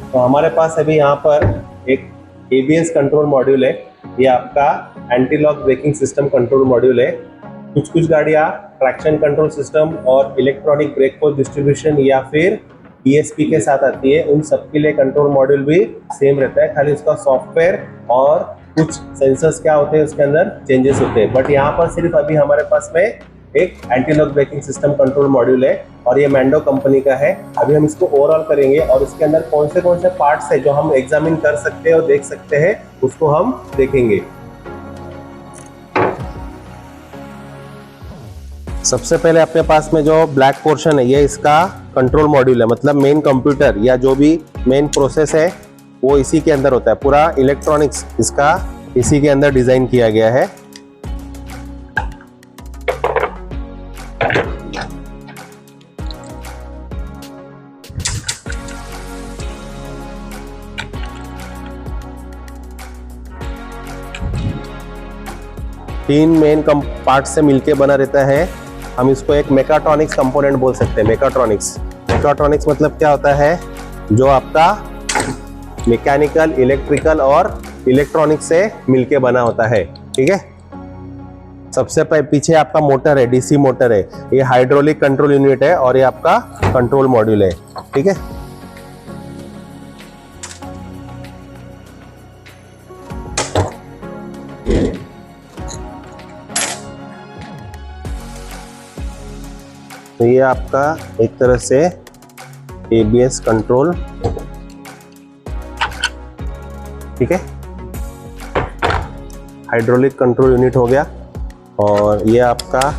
तो हमारे पास अभी यहाँ पर एक ABS कंट्रोल मॉड्यूल है। ये आपका anti lock braking system control module है। कुछ गाड़ियाँ ट्रैक्शन कंट्रोल सिस्टम और इलेक्ट्रॉनिक ब्रेक फोर्स डिस्ट्रीब्यूशन या फिर ESP के साथ आती है। उन सबके लिए कंट्रोल मॉड्यूल भी सेम रहता है, खाली उसका सॉफ्टवेयर और कुछ सेंसर्स क्या होते हैं उसके अंदर चेंजेस होते हैं। बट यहाँ पर सिर्फ अभी हमारे पास में एक anti lock braking system control module है और ये मैंडो कंपनी का है। अभी हम इसको ओवरऑल करेंगे और इसके अंदर कौन से पार्ट्स है जो हम एग्जामिन कर सकते हैं और देख सकते हैं उसको हम देखेंगे। सबसे पहले अपने पास में जो ब्लैक पोर्शन है ये इसका कंट्रोल मॉड्यूल है, मतलब मेन कंप्यूटर या जो भी मेन प्रोसेस है वो इसी के अंदर होता है। पूरा इलेक्ट्रॉनिक्स इसका इसी के अंदर डिजाइन किया गया है। तीन मेन पार्ट से मिलके बना रहता है। हम इसको एक मेकाट्रॉनिक्स कंपोनेंट बोल सकते हैं। मेकाट्रॉनिक्स मतलब क्या होता है, जो आपका मैकेनिकल, इलेक्ट्रिकल और इलेक्ट्रॉनिक से मिलके बना होता है। ठीक है, सबसे पीछे आपका मोटर है, DC मोटर है। ये हाइड्रोलिक कंट्रोल यूनिट है और ये आपका कंट्रोल मॉड्यूल है। ठीक है, तो ये आपका एक तरह से ABS कंट्रोल, ठीक है, हाइड्रोलिक कंट्रोल यूनिट हो गया। और ये आपका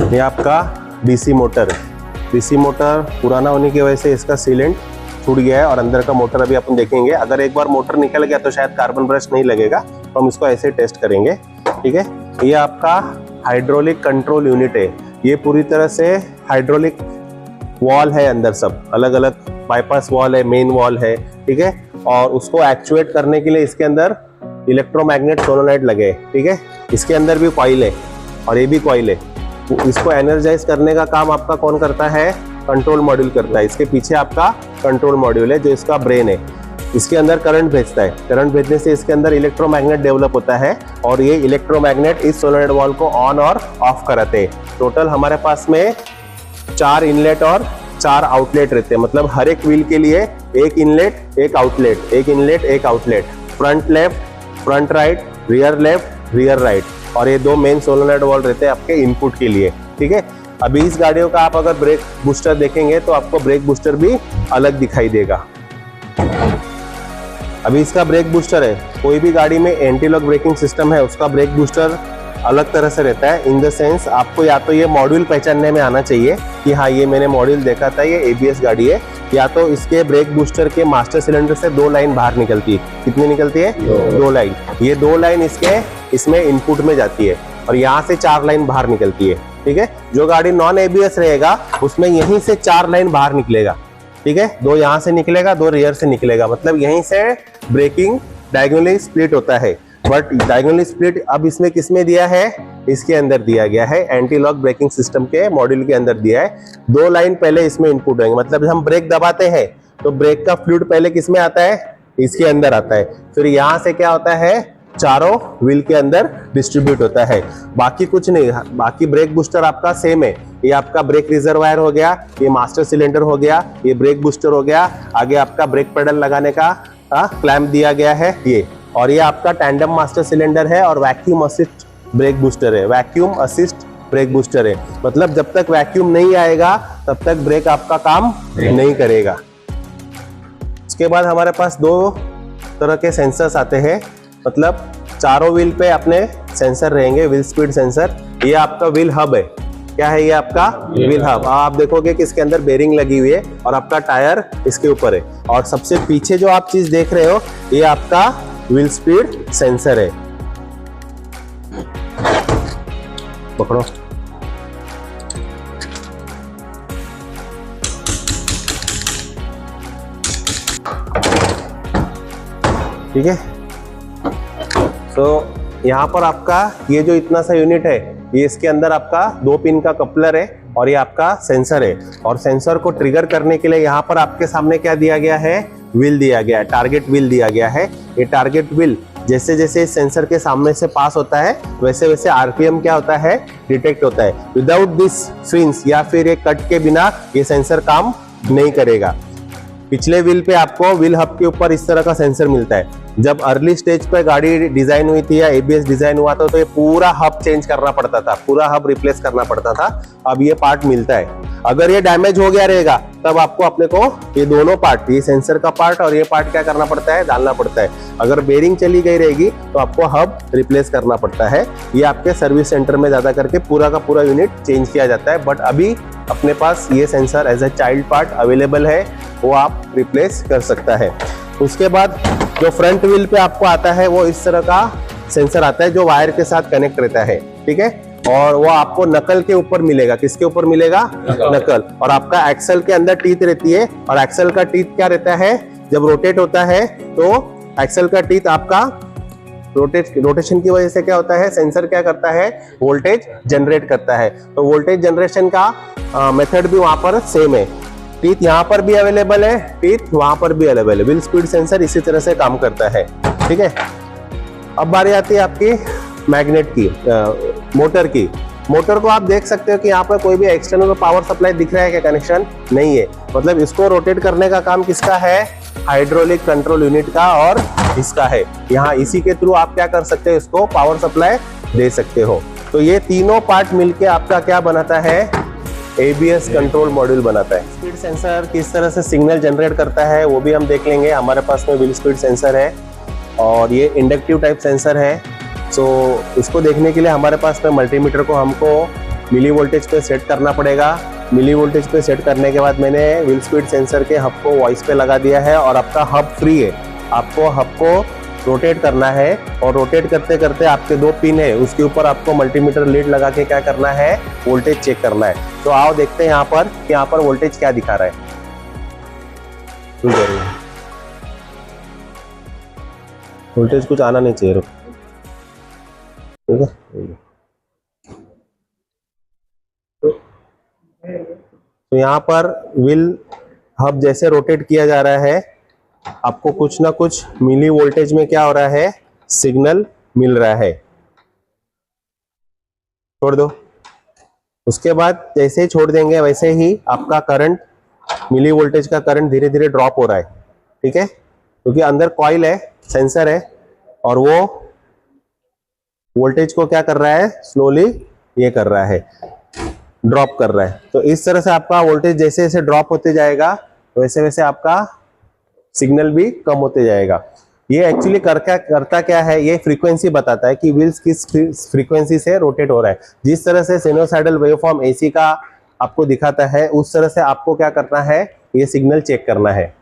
ये आपका DC मोटर है। DC मोटर पुराना होने की वजह से इसका सीलेंट छूट गया है और अंदर का मोटर अभी अपन देखेंगे। अगर एक बार मोटर निकल गया तो शायद कार्बन ब्रश नहीं लगेगा, तो हम इसको ऐसे टेस्ट करेंगे। ठीक है, ये आपका हाइड्रोलिक कंट्रोल यूनिट है। ये पूरी तरह से हाइड्रोलिक वॉल है, अंदर सब अलग अलग बाईपास वॉल है, मेन वॉल है। ठीक है, और उसको एक्चुएट करने के लिए इसके अंदर इलेक्ट्रोमैग्नेट सोलोनॉइड लगे। ठीक है, इसके अंदर भी कॉइल है और ये भी कॉइल है। इसको एनर्जाइज करने का काम आपका कौन करता है, कंट्रोल मॉड्यूल करता है। इसके पीछे आपका कंट्रोल मॉड्यूल है जो इसका ब्रेन है। इसके अंदर करंट भेजता है। करंट भेजने से इसके अंदर इलेक्ट्रोमैग्नेट डेवलप होता है और ये इलेक्ट्रोमैग्नेट इस सोलेनॉइड वॉल्व को ऑन और ऑफ कराते हैं। टोटल हमारे पास में 4 इनलेट और 4 आउटलेट रहते हैं, मतलब हर एक व्हील के लिए एक इनलेट, एक आउटलेट, एक इनलेट, एक outlet. Front left, front right, rear left, rear right. और ये 2 मेन सोलोनॉइड वॉल्व रहते हैं आपके इनपुट के लिए। ठीक है, अभी इस गाड़ियों का आप अगर ब्रेक बूस्टर देखेंगे तो आपको ब्रेक बूस्टर भी अलग दिखाई देगा। अभी इसका ब्रेक बूस्टर है, कोई भी गाड़ी में एंटी लॉक ब्रेकिंग सिस्टम है उसका ब्रेक बूस्टर अलग तरह से रहता है। इन द सेंस आपको या तो ये मॉड्यूल पहचानने में आना चाहिए कि हाँ ये मैंने मॉड्यूल देखा था, ये ABS गाड़ी है, या तो इसके ब्रेक बूस्टर के मास्टर सिलेंडर से 2 लाइन बाहर निकलती है। कितनी निकलती है? 2 लाइन। ये 2 लाइन इसमें इनपुट में जाती है और यहाँ से 4 लाइन बाहर निकलती है। ठीक है, जो गाड़ी नॉन ABS रहेगा उसमें यहीं से 4 लाइन बाहर निकलेगा। ठीक है, 2 यहाँ से निकलेगा, 2 रियर से निकलेगा, मतलब यहीं से ब्रेकिंग डायगोनली स्प्लिट होता है। बट डायगोनली स्प्लिट अब इसमें किसमें दिया है, इसके अंदर दिया गया है, एंटी लॉक ब्रेकिंग सिस्टम के मॉड्यूल के अंदर दिया है। 2 लाइन पहले इसमें इनपुट होंगे, मतलब हम ब्रेक दबाते हैं तो ब्रेक का फ्लूइड पहले किसमें आता है, इसके अंदर आता है। फिर यहाँ से क्या होता है, चारों व्हील के अंदर डिस्ट्रीब्यूट होता है। बाकी कुछ नहीं, बाकी ब्रेक बूस्टर आपका सेम है। ये आपका ब्रेक रिजर्वायर हो गया, ये मास्टर सिलेंडर हो गया, ये ब्रेक बूस्टर हो गया, आगे आपका ब्रेक पेडल लगाने का क्लैंप दिया गया है ये, और ये आपका टैंडम मास्टर सिलेंडर है और वैक्यूम असिस्ट ब्रेक बूस्टर है। वैक्यूम असिस्ट ब्रेक बूस्टर है, मतलब जब तक वैक्यूम नहीं आएगा तब तक ब्रेक आपका काम नहीं करेगा। उसके बाद हमारे पास 2 तरह के सेंसर्स आते हैं, मतलब चारों व्हील पे अपने सेंसर रहेंगे, व्हील स्पीड सेंसर। ये आपका व्हील हब है। क्या है ये आपका व्हील हब? आप देखोगे कि इसके अंदर बेरिंग लगी हुई है और आपका टायर इसके ऊपर है। और सबसे पीछे जो आप चीज देख रहे हो ये आपका व्हील स्पीड सेंसर है। पकड़ो, ठीक है। तो यहाँ पर आपका ये जो इतना सा यूनिट है, ये इसके अंदर आपका 2 पिन का कपलर है और ये आपका सेंसर है। और सेंसर को ट्रिगर करने के लिए यहाँ पर आपके सामने क्या दिया गया है, व्हील दिया गया है, टारगेट व्हील दिया गया है। ये टारगेट व्हील जैसे जैसे सेंसर के सामने से पास होता है वैसे वैसे आरपीएम क्या होता है, डिटेक्ट होता है। विदाउट दिस स्विंग्स या फिर ये कट के बिना ये सेंसर काम नहीं करेगा। पिछले व्हील पे आपको व्हील हब के ऊपर इस तरह का सेंसर मिलता है। जब अर्ली स्टेज पे गाड़ी डिजाइन हुई थी या एबीएस डिजाइन हुआ था तो ये पूरा हब चेंज करना पड़ता था, पूरा हब रिप्लेस करना पड़ता था। अब ये पार्ट मिलता है। अगर ये डैमेज हो गया रहेगा तब आपको अपने को ये दोनों पार्ट, ये सेंसर का पार्ट और ये पार्ट क्या करना पड़ता है, डालना पड़ता है। अगर बेरिंग चली गई रहेगी तो आपको हब रिप्लेस करना पड़ता है। ये आपके सर्विस सेंटर में ज्यादा करके पूरा का पूरा यूनिट चेंज किया जाता है। बट अभी अपने पास ये sensor as a child part available है, वो आप रिप्लेस कर सकता है। उसके बाद जो फ्रंट व्हील पे आपको आता है वो इस तरह का सेंसर आता है जो वायर के साथ कनेक्ट रहता है, ठीक है। और वो आपको नकल के ऊपर मिलेगा। किसके ऊपर मिलेगा, नकल। और आपका एक्सल के अंदर टीथ रहती है और एक्सल का टीथ क्या रहता है, जब रोटेट होता है तो एक्सल का टीथ आपका रोटेशन की वजह से क्या होता है, सेंसर क्या करता है, वोल्टेज जनरेट करता है। तो वोल्टेज जनरेशन का मेथड भी वहां पर सेम है। टीथ यहाँ पर भी अवेलेबल है, टीथ वहां पर भी अवेलेबल है। व्हील स्पीड सेंसर इसी तरह से काम करता है, ठीक है। अब बारी आती है आपकी मैग्नेट की, मोटर की। मोटर को आप देख सकते हो कि यहाँ पर कोई भी एक्सटर्नल पावर सप्लाई दिख रहा है क्या, कनेक्शन नहीं है। मतलब इसको रोटेट करने का काम किसका है, हाइड्रोलिक कंट्रोल यूनिट का और इसका है। यहाँ इसी के थ्रू आप क्या कर सकते हो, इसको पावर सप्लाई दे सकते हो। तो ये तीनों पार्ट मिलके आपका क्या बनाता है, एबीएस कंट्रोल मॉड्यूल बनाता है। स्पीड सेंसर किस तरह से सिग्नल जनरेट करता है वो भी हम देख लेंगे। हमारे पास में व्हील स्पीड सेंसर है और ये इंडक्टिव टाइप सेंसर है। सो इसको देखने के लिए हमारे पास में मल्टीमीटर को हमको मिली वोल्टेज पे सेट करना पड़ेगा। मिली वोल्टेज पे सेट करने के बाद मैंने व्हील स्पीड सेंसर के हब को वॉइस पे लगा दिया है और आपका हब फ्री है। आपको हब को रोटेट करना है और रोटेट करते करते आपके 2 पिन है उसके ऊपर आपको मल्टीमीटर लीड लगा के क्या करना है, वोल्टेज चेक करना है। तो आओ देखते हैं यहाँ पर कि यहाँ पर वोल्टेज क्या दिखा रहा है। वोल्टेज कुछ आना नहीं चाहिए, ठीक है। तो यहाँ पर व्हील हब जैसे रोटेट किया जा रहा है आपको कुछ ना कुछ मिली वोल्टेज में क्या हो रहा है, सिग्नल मिल रहा है। छोड़ दो। उसके बाद जैसे ही छोड़ देंगे वैसे ही आपका करंट, मिली वोल्टेज का करंट धीरे धीरे ड्रॉप हो रहा है, ठीक है। क्योंकि अंदर कॉइल है, सेंसर है और वो वोल्टेज को क्या कर रहा है, स्लोली ये कर रहा है, ड्रॉप कर रहा है। तो इस तरह से आपका वोल्टेज जैसे जैसे ड्रॉप होते जाएगा वैसे वैसे आपका सिग्नल भी कम होते जाएगा। ये एक्चुअली करता क्या है, ये फ्रीक्वेंसी बताता है कि व्हील्स किस फ्रीक्वेंसी से रोटेट हो रहा है। जिस तरह से साइनोसॉइडल वेवफॉर्म एसी का आपको दिखाता है उस तरह से आपको क्या करना है, ये सिग्नल चेक करना है।